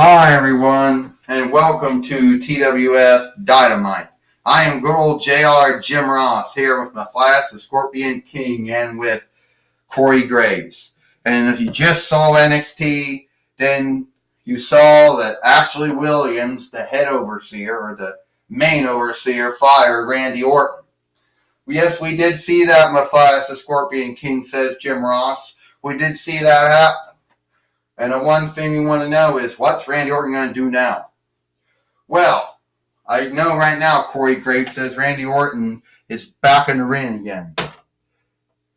Hi everyone, and welcome to TWF Dynamite. I am good old JR Jim Ross here with Matthias the Scorpion King and with Corey Graves. And if you just saw NXT, then you saw that Ashley Williams, the head overseer or the main overseer, fired Randy Orton. Yes, we did see that, Matthias the Scorpion King, says Jim Ross. We did see that happen. And the one thing you want to know is, what's Randy Orton going to do now? Well, I know right now, Corey Graves says Randy Orton is back in the ring again.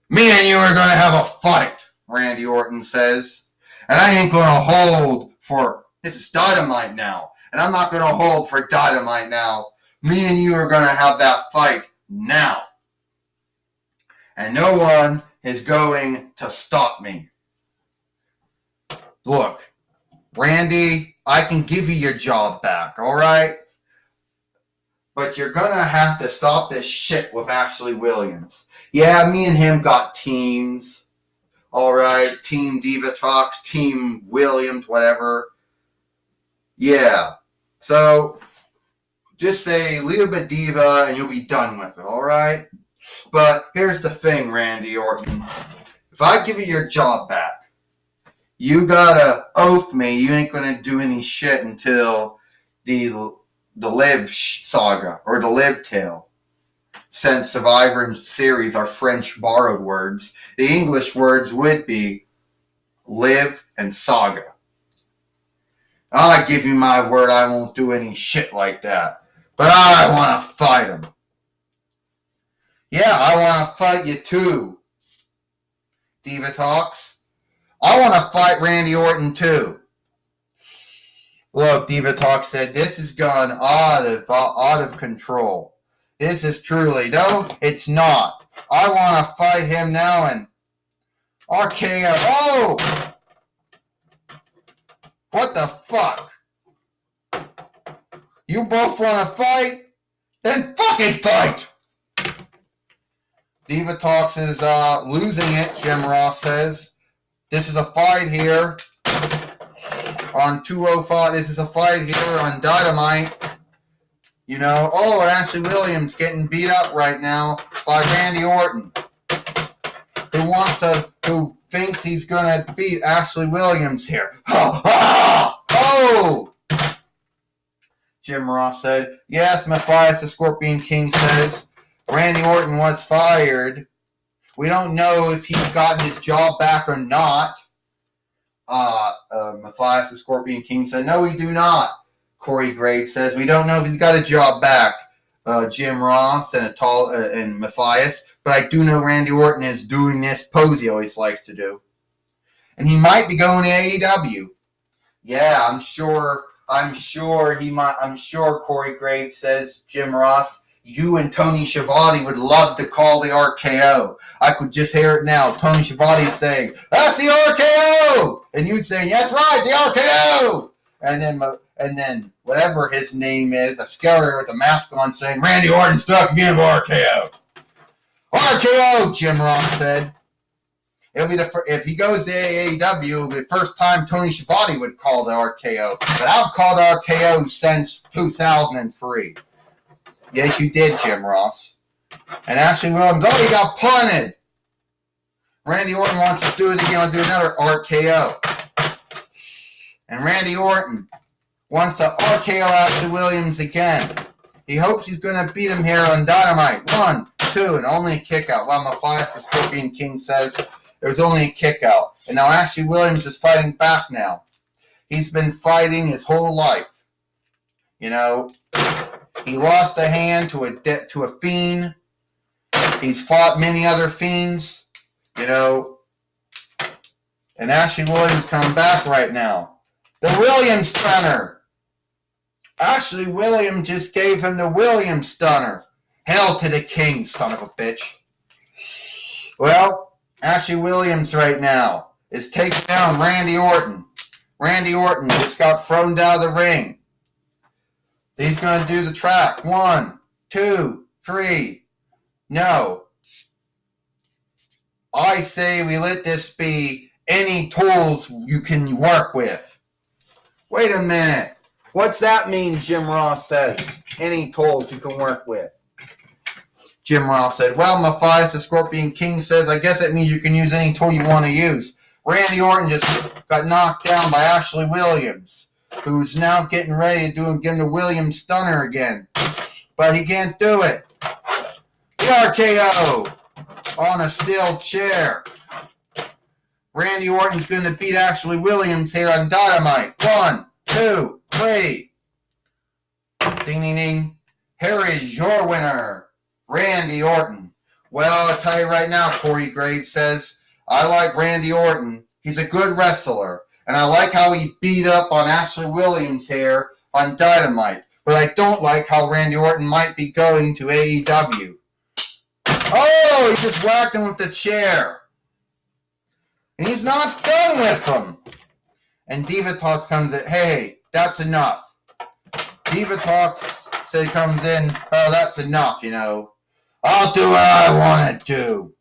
Me and you are going to have a fight, Randy Orton says. And I ain't going to hold for, this is Dynamite now. And I'm not going to hold for Dynamite now. Me and you are going to have that fight now. And no one is going to stop me. Look, Randy, I can give you your job back, all right? But you're going to have to stop this shit with Ashley Williams. Yeah, me and him got teams, all right? Team Diva Talks, Team Williams, whatever. Yeah. So, just say Liba Diva and you'll be done with it, all right? But here's the thing, Randy Orton. If I give you your job back, you gotta oath me you ain't gonna do any shit until the Liv saga or the Liv tale. Since Survivor and Series are French borrowed words, the English words would be Liv and Saga. I give you my word I won't do any shit like that. But I wanna fight him. Yeah, I wanna fight you too, Diva Talks. I want to fight Randy Orton too. Look, Diva Talk said, this has gone out of control. This is truly, no, it's not. I want to fight him now and RKO. Oh! What the fuck? You both want to fight? Then fucking fight! Diva Talks is losing it, Jim Ross says. This is a fight here on 205. This is a fight here on Dynamite. You know, and Ashley Williams getting beat up right now by Randy Orton, who thinks he's gonna beat Ashley Williams here. Oh! Jim Ross said, yes, Matthias the Scorpion King says Randy Orton was fired. We don't know if he's gotten his job back or not. Matthias the Scorpion King said, no, we do not. Corey Graves says, we don't know if he's got a job back. Jim Ross and Matthias. But I do know Randy Orton is doing this pose he always likes to do. And he might be going to AEW. Yeah, I'm sure he might. I'm sure Corey Graves says, Jim Ross, you and Tony Schiavone would love to call the RKO. I could just hear it now. Tony Schiavone saying, that's the RKO! And you'd say, that's right, the RKO! And then whatever his name is, a scouter with a mask on saying, Randy Orton stuck again with RKO. RKO, Jim Ross said. It'll be if he goes to AEW, it'll be the first time Tony Schiavone would call the RKO. But I've called RKO since 2003. Yes, you did, Jim Ross. And Ashley Williams, he got punted. Randy Orton wants to do it again. Wants to do another RKO. And Randy Orton wants to RKO Ashley Williams again. He hopes he's going to beat him here on Dynamite. 1, 2, and only a kick out. While Matthias the Scorpion King says there's only a kick out. And now Ashley Williams is fighting back now. He's been fighting his whole life. You know, he lost a hand to a fiend. He's fought many other fiends, you know. And Ashley Williams coming back right now. The Williams Stunner. Ashley Williams just gave him the Williams Stunner. Hail to the king, son of a bitch. Well, Ashley Williams right now is taking down Randy Orton. Randy Orton just got thrown down the ring. He's going to do the track. 1, 2, 3. No. I say we let this be any tools you can work with. Wait a minute. What's that mean, Jim Ross says? Any tools you can work with. Jim Ross said, well, Matthias, the Scorpion King, says, I guess it means you can use any tool you want to use. Randy Orton just got knocked down by Ashley Williams, who's now getting ready to give him the Williams Stunner again. But he can't do it. The RKO on a steel chair. Randy Orton's going to beat Ashley Williams here on Dynamite. 1, 2, 3. Ding, ding, ding. Here is your winner, Randy Orton. Well, I'll tell you right now, Corey Graves says, I like Randy Orton. He's a good wrestler. And I like how he beat up on Ashley Williams here on Dynamite. But I don't like how Randy Orton might be going to AEW. Oh, he just whacked him with the chair. And he's not done with him. And Diva Talks comes in. Hey, that's enough. Diva Talks comes in. Oh, that's enough, you know. I'll do what I want to do.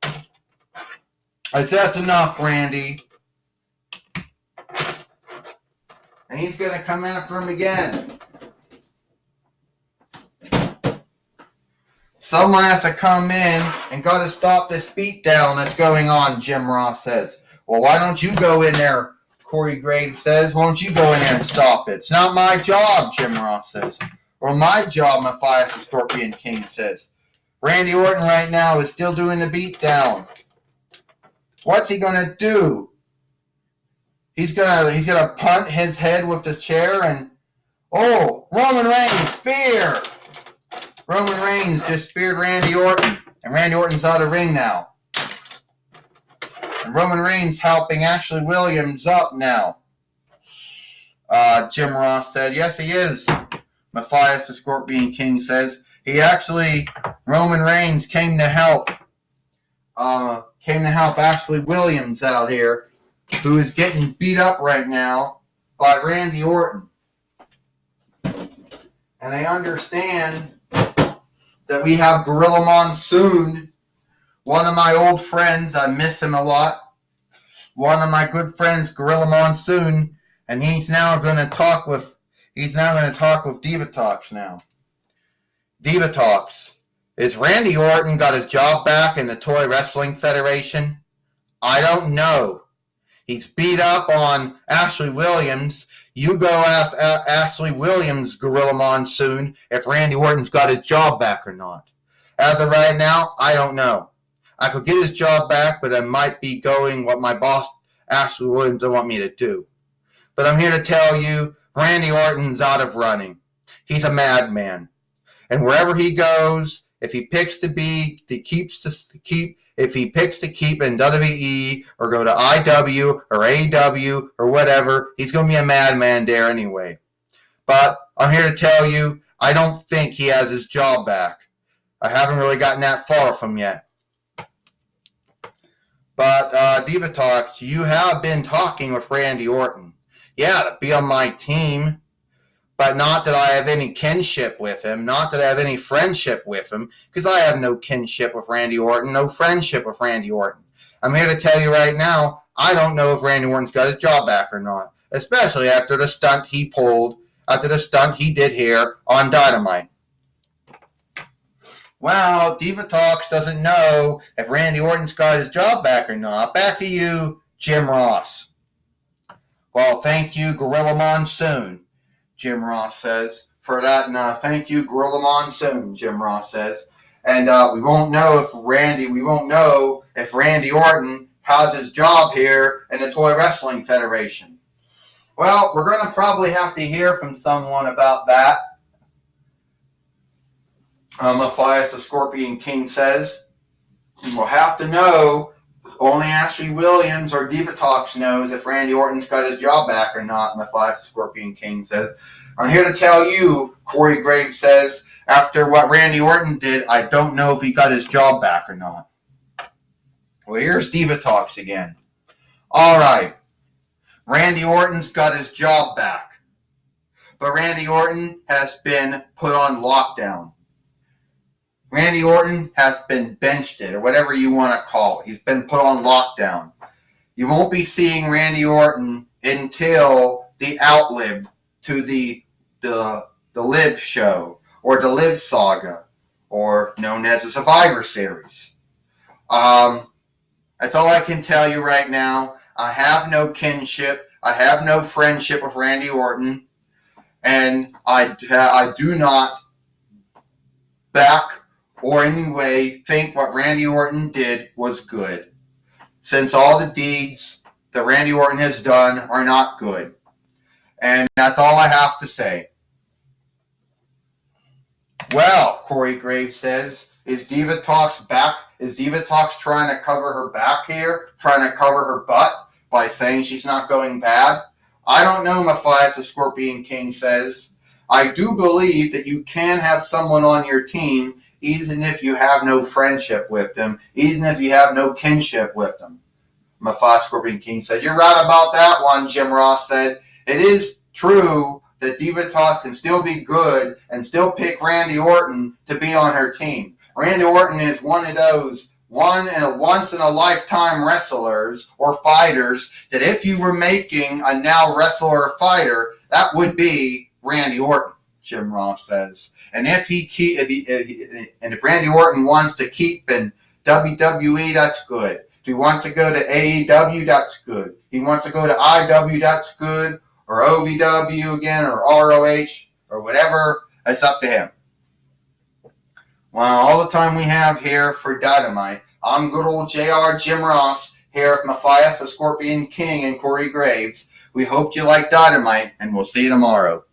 I said that's enough, Randy. And he's going to come after him again. Someone has to come in and got to stop this beatdown that's going on, Jim Ross says. Well, why don't you go in there, Corey Graves says. Why don't you go in there and stop it? It's not my job, Jim Ross says. Or my job, Matthias the Scorpion King says. Randy Orton right now is still doing the beatdown. What's he going to do? He's gonna punt his head with the chair and... Oh, Roman Reigns, spear! Roman Reigns just speared Randy Orton. And Randy Orton's out of the ring now. And Roman Reigns helping Ashley Williams up now. Jim Ross said, yes, he is. Matthias the Scorpion King says. Roman Reigns came to help Ashley Williams out here, who is getting beat up right now by Randy Orton. And I understand that we have Gorilla Monsoon, one of my old friends. I miss him a lot. One of my good friends, Gorilla Monsoon, and he's now going to talk with Diva Talks now. Diva Talks. Is Randy Orton got his job back in the Toy Wrestling Federation? I don't know. He's beat up on Ashley Williams. You go ask Ashley Williams, Gorilla Monsoon, if Randy Orton's got his job back or not. As of right now, I don't know. I could get his job back, but it might be going what my boss, Ashley Williams, don't want me to do. But I'm here to tell you, Randy Orton's out of running. He's a madman. And wherever he goes, if he picks to keep in WWE or go to IW or AW or whatever, he's going to be a madman there anyway. But I'm here to tell you, I don't think he has his job back. I haven't really gotten that far from yet. But Diva Talks, you have been talking with Randy Orton. Yeah, to be on my team. But not that I have any kinship with him, not that I have any friendship with him, because I have no kinship with Randy Orton, no friendship with Randy Orton. I'm here to tell you right now, I don't know if Randy Orton's got his job back or not, especially after the stunt he pulled, after the stunt he did here on Dynamite. Well, Diva Talks doesn't know if Randy Orton's got his job back or not. Back to you, Jim Ross. Well, thank you, Gorilla Monsoon. Jim Ross says, for that, and thank you, Gorilla Monsoon, Jim Ross says. And we won't know if Randy Orton has his job here in the Toy Wrestling Federation. Well, we're going to probably have to hear from someone about that. Matthias the Scorpion King says. And we'll have to know. Only Ashley Williams or Diva Talks knows if Randy Orton's got his job back or not, Matthias the Scorpion King says. I'm here to tell you, Corey Graves says, after what Randy Orton did, I don't know if he got his job back or not. Well, here's Diva Talks again. All right. Randy Orton's got his job back. But Randy Orton has been put on lockdown. Randy Orton has been benched or whatever you want to call it. He's been put on lockdown. You won't be seeing Randy Orton until the Outlib to the Live show or the Live Saga, or known as the Survivor Series. That's all I can tell you right now. I have no kinship. I have no friendship with Randy Orton, and I do not back or in any way think what Randy Orton did was good, since all the deeds that Randy Orton has done are not good. And that's all I have to say. Well, Corey Graves says, is Diva Talks back? Is Diva Talks trying to cover her back here? Trying to cover her butt by saying she's not going bad? I don't know, Matthias the Scorpion King says. I do believe that you can have someone on your team even if you have no friendship with them, even if you have no kinship with them. Matthias Scorpion King said, you're right about that one, Jim Ross said. It is true that Diva Talks can still be good and still pick Randy Orton to be on her team. Randy Orton is one of those once-in-a-lifetime wrestlers or fighters that if you were making a now wrestler or fighter, that would be Randy Orton, Jim Ross says. And if Randy Orton wants to keep in WWE, that's good. If he wants to go to AEW, that's good. If he wants to go to IW, that's good. Or OVW again, or ROH, or whatever, it's up to him. Well, all the time we have here for Dynamite, I'm good old JR Jim Ross, here with Matthias the Scorpion King and Corey Graves. We hope you like Dynamite, and we'll see you tomorrow.